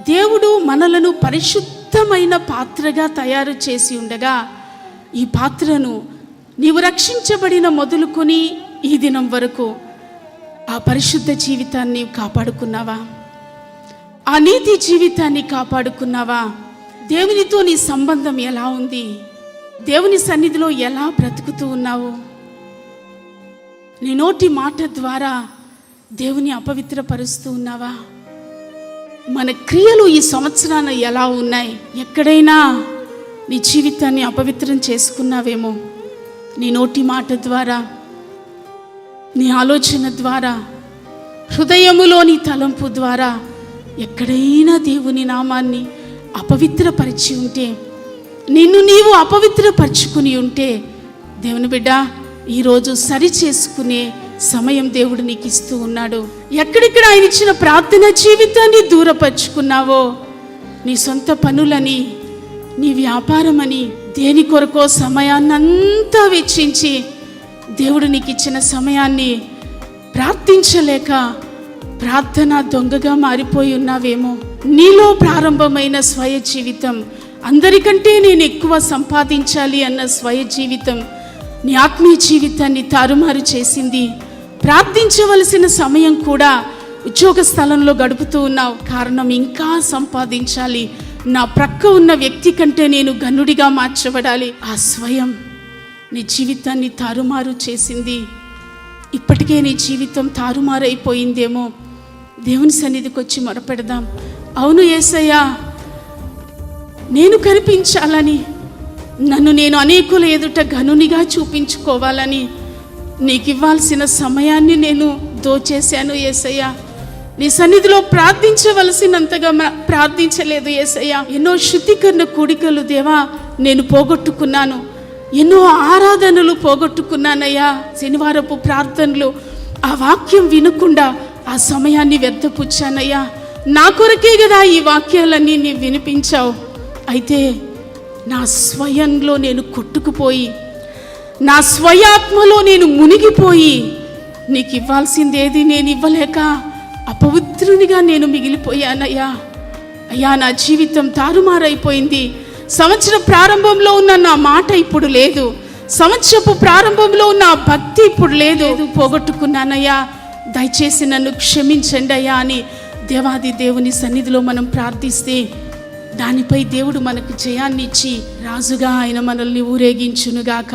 దేవుడు మనలను పరిశుద్ధమైన పాత్రగా తయారు చేసి ఉండగా, ఈ పాత్రను నీవు రక్షించబడిన మొదలుకొని ఈ దినం వరకు ఆ పరిశుద్ధ జీవితాన్ని కాపాడుకున్నావా? ఆ నీతి జీవితాన్ని కాపాడుకున్నావా? దేవునితో నీ సంబంధం ఎలా ఉంది? దేవుని సన్నిధిలో ఎలా బ్రతుకుతూ ఉన్నావు? నీ నోటి మాట ద్వారా దేవుని అపవిత్రపరుస్తూ ఉన్నావా? మన క్రియలు ఈ సంవత్సరాన ఎలా ఉన్నాయి? ఎక్కడైనా నీ జీవితాన్ని అపవిత్రం చేసుకున్నావేమో. నీ నోటి మాట ద్వారా, నీ ఆలోచన ద్వారా, హృదయములోని తలంపు ద్వారా ఎక్కడైనా దేవుని నామాన్ని అపవిత్రపరిచి ఉంటే, నిన్ను నీవు అపవిత్రపరుచుకుని ఉంటే, దేవుని బిడ్డ ఈరోజు సరి చేసుకునే సమయం దేవుడు నీకు ఇస్తూ ఉన్నాడు. ఎక్కడెక్కడ ఆయన ఇచ్చిన ప్రార్థన జీవితాన్ని దూరపరుచుకున్నావో, నీ సొంత పనులని, నీ వ్యాపారమని, దేని కొరకో సమయాన్నంతా వెచ్చించి దేవుడు నీకు ఇచ్చిన సమయాన్ని ప్రార్థించలేక ప్రార్థన దొంగగా మారిపోయి ఉన్నావేమో. నీలో ప్రారంభమైన స్వయ జీవితం, అందరికంటే నేను ఎక్కువ సంపాదించాలి అన్న స్వయ జీవితం నీ ఆత్మీయ జీవితాన్ని తారుమారు చేసింది. ప్రార్థించవలసిన సమయం కూడా ఉద్యోగ స్థలంలో గడుపుతూ ఉన్నావు. కారణం, ఇంకా సంపాదించాలి, నా ప్రక్క ఉన్న వ్యక్తి కంటే నేను గనుడిగా మార్చబడాలి. ఆ స్వయం నీ జీవితాన్ని తారుమారు చేసింది. ఇప్పటికే నీ జీవితం తారుమారైపోయిందేమో. దేవుని సన్నిధికి వచ్చి మొరపెడదాం. అవును యేసయ్యా, నేను కనిపించాలని, నన్ను నేను అనేకుల ఎదుట ఘనునిగా చూపించుకోవాలని నీకు ఇవ్వాల్సిన సమయాన్ని నేను దోచేశాను యేసయ్యా. నీ సన్నిధిలో ప్రార్థించవలసినంతగా ప్రార్థించలేదు యేసయ్యా. ఎన్నో శుద్ధీకరణ కూడికలు దేవా నేను పోగొట్టుకున్నాను. ఎన్నో ఆరాధనలు పోగొట్టుకున్నానయ్యా. శనివారపు ప్రార్థనలు, ఆ వాక్యం వినకుండా ఆ సమయాన్ని వ్యర్థపుచ్చానయ్యా. నా కొరకే కదా ఈ వాక్యాలన్నీ నీవు వినిపించావు. అయితే నా స్వయంలో నేను కొట్టుకుపోయి, నా స్వయాత్మలో నేను మునిగిపోయి, నీకు ఇవ్వాల్సిందేది నేను ఇవ్వలేక అపవిత్రునిగా నేను మిగిలిపోయానయ్యా. అయ్యా, నా జీవితం తారుమారైపోయింది. సంవత్సర ప్రారంభంలో ఉన్న నా మాట ఇప్పుడు లేదు. సంవత్సరపు ప్రారంభంలో ఉన్న భక్తి ఇప్పుడు లేదు. పోగొట్టుకున్నానయ్యా, దయచేసి నన్ను క్షమించండి అయ్యా అని దేవాది దేవుని సన్నిధిలో మనం ప్రార్థిస్తే, దానిపై దేవుడు మనకు జయాన్ని ఇచ్చి రాజుగా ఆయన మనల్ని ఊరేగించునుగాక.